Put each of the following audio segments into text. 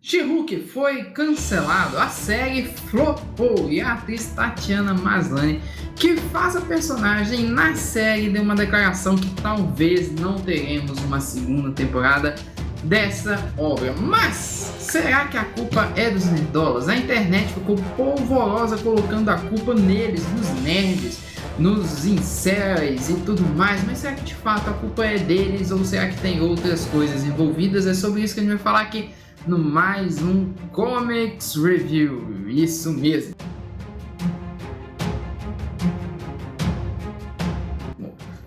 She-Hulk foi cancelado, a série flopou e a atriz Tatiana Maslany, que faz a personagem na série, deu uma declaração que talvez não teremos uma segunda temporada dessa obra. Mas será que a culpa é dos nerdolas? A internet ficou polvorosa colocando a culpa neles, nos nerds, nos incels e tudo mais, mas será que de fato a culpa é deles ou será que tem outras coisas envolvidas? É sobre isso que a gente vai falar aqui no mais um Comics Review, isso mesmo.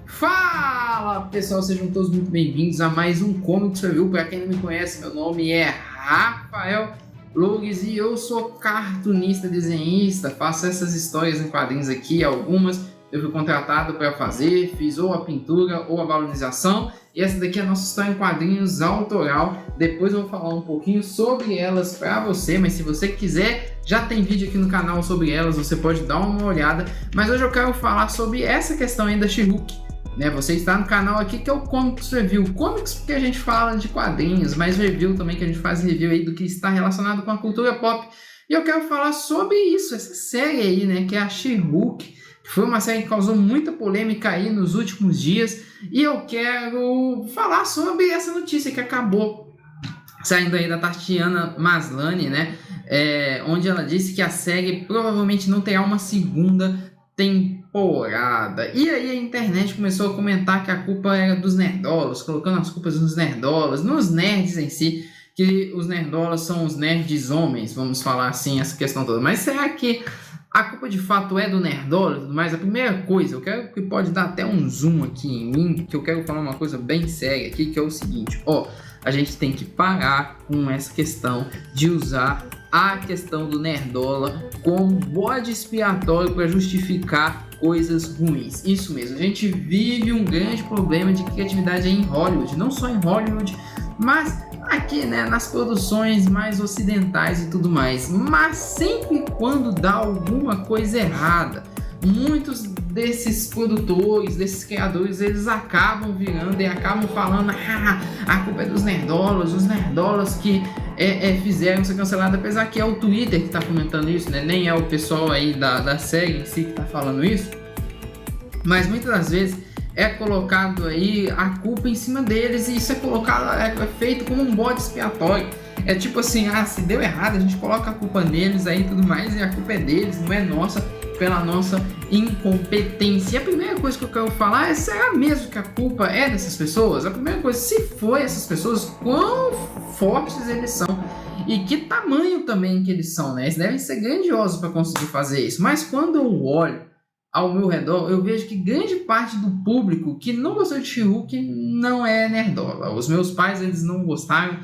Fala pessoal, sejam todos muito bem-vindos a mais um Comics Review. Para quem não me conhece, meu nome é Rafael Loures e eu sou cartunista, desenhista, faço essas histórias em quadrinhos aqui, algumas eu fui contratado para fazer, fiz ou a pintura ou a valorização, e essa daqui é a nossa história em quadrinhos autoral. Depois eu vou falar um pouquinho sobre elas para você, mas se você quiser, já tem vídeo aqui no canal sobre elas, você pode dar uma olhada, mas hoje eu quero falar sobre essa questão aí da She-Hulk. Você está no canal aqui que é o Comics Review. Comics porque a gente fala de quadrinhos, mas review também que a gente faz review aí do que está relacionado com a cultura pop. E eu quero falar sobre isso, essa série aí, que é a She-Hulk. Foi uma série que causou muita polêmica aí nos últimos dias. E eu quero falar sobre essa notícia que acabou saindo aí da Tatiana Maslany, onde ela disse que a série provavelmente não terá uma segunda temporada. E aí a internet começou a comentar que a culpa era dos nerdolas, colocando as culpas nos nerdolas, nos nerds em si, que os nerdolas são os nerds homens, vamos falar assim, essa questão toda. Mas será que a culpa de fato é do nerdola e tudo mais? A primeira coisa, eu quero que pode dar até um zoom aqui em mim, que eu quero falar uma coisa bem séria aqui, que é o seguinte, a gente tem que parar com essa questão de usar a questão do nerdola como bode expiatório para justificar coisas ruins. Isso mesmo, a gente vive um grande problema de criatividade em Hollywood, não só em Hollywood, mas aqui, nas produções mais ocidentais e tudo mais. Mas sempre quando dá alguma coisa errada, muitos desses produtores, desses criadores, eles acabam virando e acabam falando: a culpa é dos nerdolas, os nerdolas que fizeram ser cancelado, apesar que é o Twitter que está comentando isso, nem é o pessoal aí da série em si que está falando isso, mas muitas das vezes é colocado aí a culpa em cima deles, e isso é colocado, é feito como um bode expiatório. É tipo assim, se deu errado, a gente coloca a culpa neles aí e tudo mais, e a culpa é deles, não é nossa, pela nossa incompetência. E a primeira coisa que eu quero falar é: será mesmo que a culpa é dessas pessoas? A primeira coisa, se for essas pessoas, quão fortes eles são e que tamanho também que eles são, Eles devem ser grandiosos para conseguir fazer isso. Mas quando eu olho ao meu redor, eu vejo que grande parte do público que não gostou de She-Hulk não é nerdola. Os meus pais, eles não gostaram,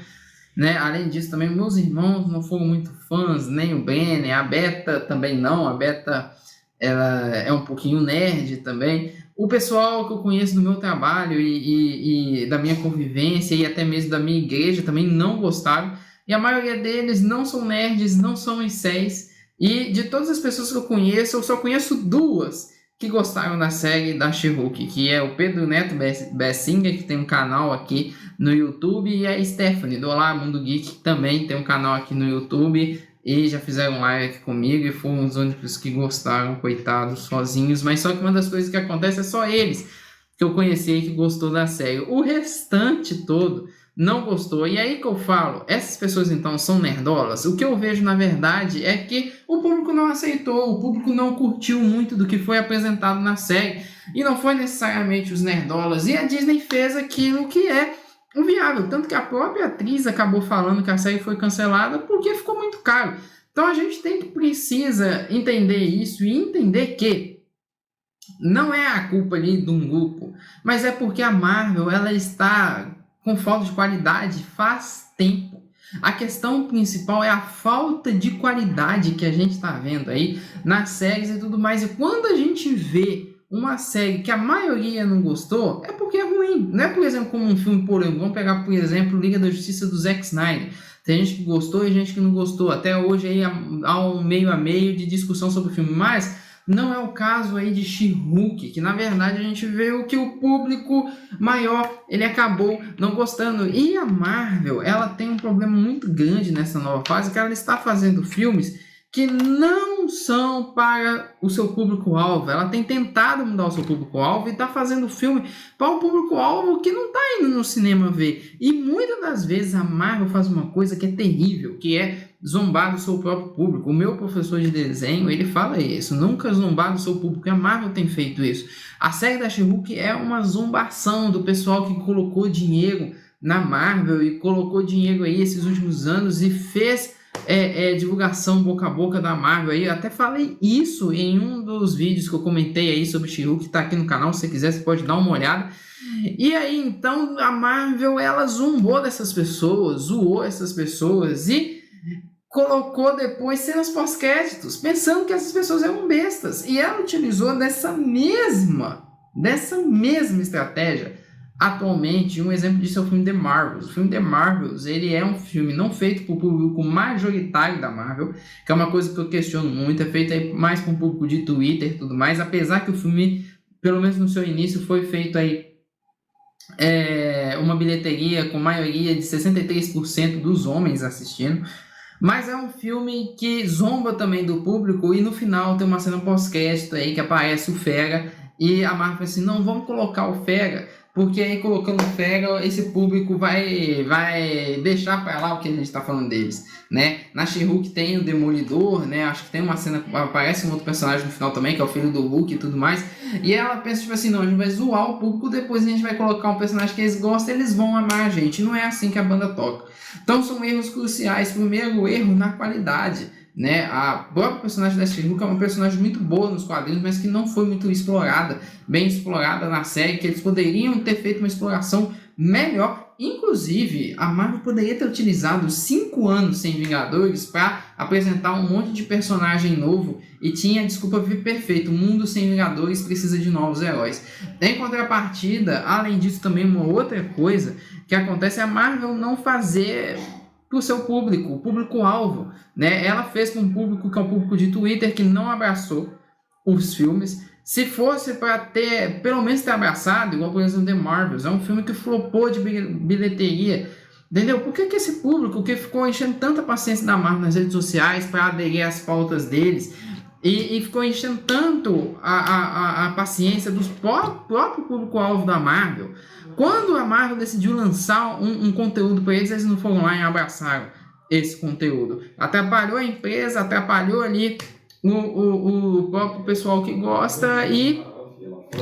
Além disso, também meus irmãos não foram muito fãs, nem o Brenner, a Beta também não. A Beta, ela é um pouquinho nerd também. O pessoal que eu conheço do meu trabalho e da minha convivência e até mesmo da minha igreja também não gostaram. E a maioria deles não são nerds, não são incels. E de todas as pessoas que eu conheço, eu só conheço duas que gostaram da série da She-Hulk, que é o Pedro Neto Bessinger, que tem um canal aqui no YouTube, e a Stephanie do Olá Mundo Geek, que também tem um canal aqui no YouTube, e já fizeram live aqui comigo, e foram os únicos que gostaram, coitados, sozinhos. Mas só que uma das coisas que acontece é só eles que eu conheci que gostou da série. O restante todo não gostou. E aí que eu falo, essas pessoas então são nerdolas? O que eu vejo na verdade é que o público não aceitou, o público não curtiu muito do que foi apresentado na série, e não foi necessariamente os nerdolas, e a Disney fez aquilo que é o viável, tanto que a própria atriz acabou falando que a série foi cancelada porque ficou muito caro. Então a gente precisa entender isso e entender que não é a culpa ali de um grupo, mas é porque a Marvel, ela está com falta de qualidade faz tempo. A questão principal é a falta de qualidade que a gente está vendo aí nas séries e tudo mais. E quando a gente vê uma série que a maioria não gostou, é porque é ruim. Não é, por exemplo, como um filme polêmico. Vamos pegar, por exemplo, Liga da Justiça do Zack Snyder. Tem gente que gostou e gente que não gostou. Até hoje aí há um meio a meio de discussão sobre o filme. Mas Não é o caso aí de She-Hulk, que na verdade a gente vê o que o público maior ele acabou não gostando. E a Marvel, ela tem um problema muito grande nessa nova fase, que ela está fazendo filmes que não são para o seu público-alvo. Ela tem tentado mudar o seu público-alvo e está fazendo filme para um público-alvo que não está indo no cinema ver. E muitas das vezes a Marvel faz uma coisa que é terrível, que é zombar do seu próprio público. O meu professor de desenho, ele fala isso, nunca zombar do seu público, e a Marvel tem feito isso. A série da She-Hulk é uma zombação do pessoal que colocou dinheiro na Marvel e colocou dinheiro aí esses últimos anos e fez divulgação boca a boca da Marvel aí. Eu até falei isso em um dos vídeos que eu comentei aí sobre She-Hulk, que tá aqui no canal, se você quiser você pode dar uma olhada. E aí então a Marvel, ela zombou dessas pessoas, zoou essas pessoas e colocou depois cenas pós-créditos, pensando que essas pessoas eram bestas. E ela utilizou dessa mesma estratégia. Atualmente, um exemplo disso é o filme The Marvels. O filme The Marvels, ele é um filme não feito para o público majoritário da Marvel, que é uma coisa que eu questiono muito, é feito aí mais para um público de Twitter e tudo mais, apesar que o filme, pelo menos no seu início, foi feito aí uma bilheteria com maioria de 63% dos homens assistindo. Mas é um filme que zomba também do público e no final tem uma cena pós-crédito aí que aparece o Fera e a Marvel assim, não, vamos colocar o Fera, porque aí colocando o Fera esse público vai deixar para lá o que a gente está falando deles, né? Na She-Hulk tem o Demolidor, né? Acho que tem uma cena, aparece um outro personagem no final também, que é o filho do Hulk e tudo mais, e ela pensa tipo assim, não, a gente vai zoar o público, depois a gente vai colocar um personagem que eles gostam, eles vão amar a gente. Não é assim que a banda toca. Então são erros cruciais. Primeiro erro na qualidade, né? A própria personagem da She-Hulk é uma personagem muito boa nos quadrinhos, mas que não foi muito bem explorada na série, que eles poderiam ter feito uma exploração melhor. Inclusive, a Marvel poderia ter utilizado 5 anos sem Vingadores para apresentar um monte de personagem novo e tinha a desculpa vir perfeito. O mundo sem Vingadores precisa de novos heróis. Em contrapartida, além disso, também uma outra coisa que acontece é a Marvel não fazer para o seu público, o público-alvo, né? Ela fez com um público que é um público de Twitter que não abraçou os filmes. Se fosse para ter, pelo menos ter abraçado, igual por exemplo The Marvels, é um filme que flopou de bilheteria, entendeu? Por que esse público que ficou enchendo tanta paciência da Marvel nas redes sociais para aderir às pautas deles e ficou enchendo tanto a paciência do próprio público-alvo da Marvel, quando a Marvel decidiu lançar um conteúdo para eles, eles não foram lá e abraçaram esse conteúdo. Atrapalhou a empresa, atrapalhou ali o próprio pessoal que gosta e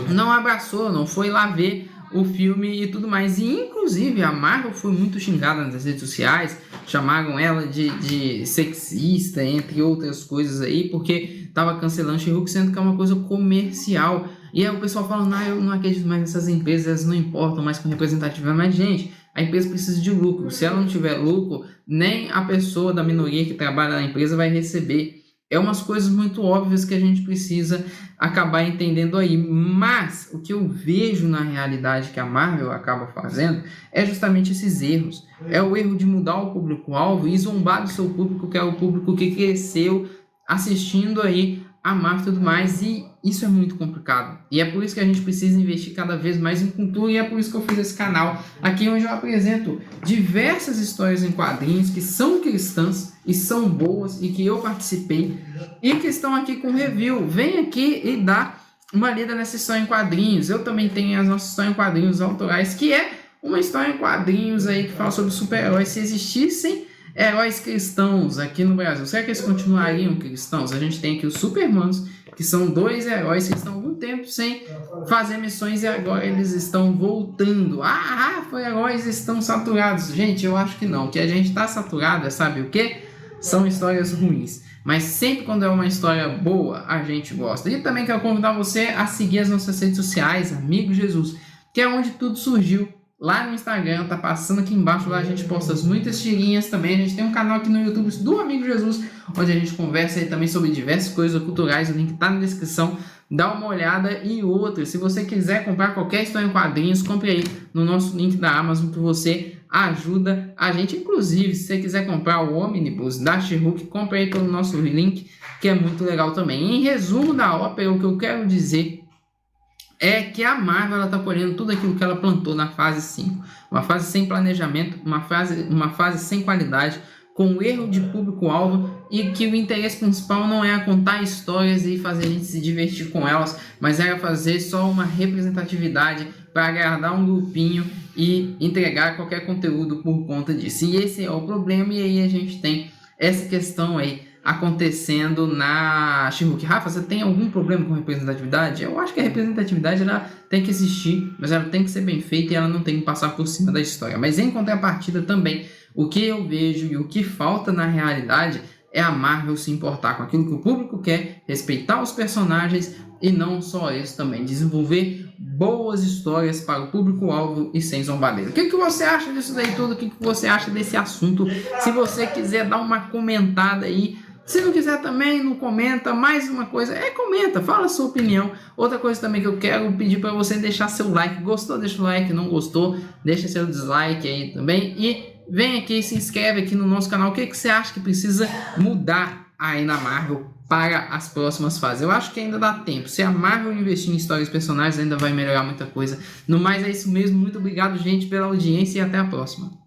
não abraçou, não foi lá ver o filme e tudo mais. E inclusive a Marvel foi muito xingada nas redes sociais, chamaram ela de sexista, entre outras coisas aí, porque estava cancelando She-Hulk, sendo que é uma coisa comercial. E aí o pessoal falando, eu não acredito mais nessas empresas, elas não importam mais com representatividade. Mas gente, a empresa precisa de lucro. Se ela não tiver lucro, nem a pessoa da minoria que trabalha na empresa vai receber. É umas coisas muito óbvias que a gente precisa acabar entendendo aí. Mas o que eu vejo na realidade que a Marvel acaba fazendo é justamente esses erros. É o erro de mudar o público-alvo e zombar do seu público, que é o público que cresceu assistindo aí a Marvel e tudo mais. E isso é muito complicado. E é por isso que a gente precisa investir cada vez mais em cultura. E é por isso que eu fiz esse canal aqui, onde eu apresento diversas histórias em quadrinhos que são cristãs e são boas e que eu participei e que estão aqui com review. Vem aqui e dá uma lida nessa história em quadrinhos. Eu também tenho as nossas histórias em quadrinhos autorais, que é uma história em quadrinhos aí que fala sobre super-heróis. Se existissem heróis cristãos aqui no Brasil, será que eles continuariam cristãos? A gente tem aqui os Supermanos, que são 2 heróis que estão há algum tempo sem fazer missões e agora eles estão voltando. Foi heróis estão saturados. Gente, eu acho que não. O que a gente está saturado é, sabe o quê? São histórias ruins. Mas sempre quando é uma história boa, a gente gosta. E também quero convidar você a seguir as nossas redes sociais, Amigo Jesus, que é onde tudo surgiu. Lá no Instagram, tá passando aqui embaixo, lá a gente posta muitas tirinhas também. A gente tem um canal aqui no YouTube do Amigo Jesus, onde a gente conversa aí também sobre diversas coisas culturais. O link tá na descrição, dá uma olhada. E outra, se você quiser comprar qualquer história em quadrinhos, compre aí no nosso link da Amazon, que você ajuda a gente. Inclusive, se você quiser comprar o Omnibus da She-Hulk, compre aí pelo nosso link, que é muito legal também. Em resumo da ópera, o que eu quero dizer é que a Marvel está colhendo tudo aquilo que ela plantou na fase 5. Uma fase sem planejamento, uma fase sem qualidade, com erro de público-alvo, e que o interesse principal não é contar histórias e fazer a gente se divertir com elas, mas era fazer só uma representatividade para agradar um grupinho e entregar qualquer conteúdo por conta disso. E esse é o problema, e aí a gente tem essa questão aí acontecendo na She-Hulk. Rafa, você tem algum problema com representatividade? Eu acho que a representatividade ela tem que existir, mas ela tem que ser bem feita e ela não tem que passar por cima da história. Mas em contrapartida também, o que eu vejo e o que falta na realidade é a Marvel se importar com aquilo que o público quer, respeitar os personagens e não só isso também, desenvolver boas histórias para o público-alvo e sem zombadeira. O que você acha disso daí tudo? O que você acha desse assunto? Se você quiser dar uma comentada aí, se não quiser também, não comenta. Mais uma coisa, comenta, fala a sua opinião. Outra coisa também que eu quero pedir para você deixar seu like. Gostou, deixa o like. Não gostou, deixa seu dislike aí também. E vem aqui e se inscreve aqui no nosso canal. O que você acha que precisa mudar aí na Marvel para as próximas fases? Eu acho que ainda dá tempo. Se a Marvel investir em histórias e personagens, ainda vai melhorar muita coisa. No mais, é isso mesmo. Muito obrigado, gente, pela audiência e até a próxima.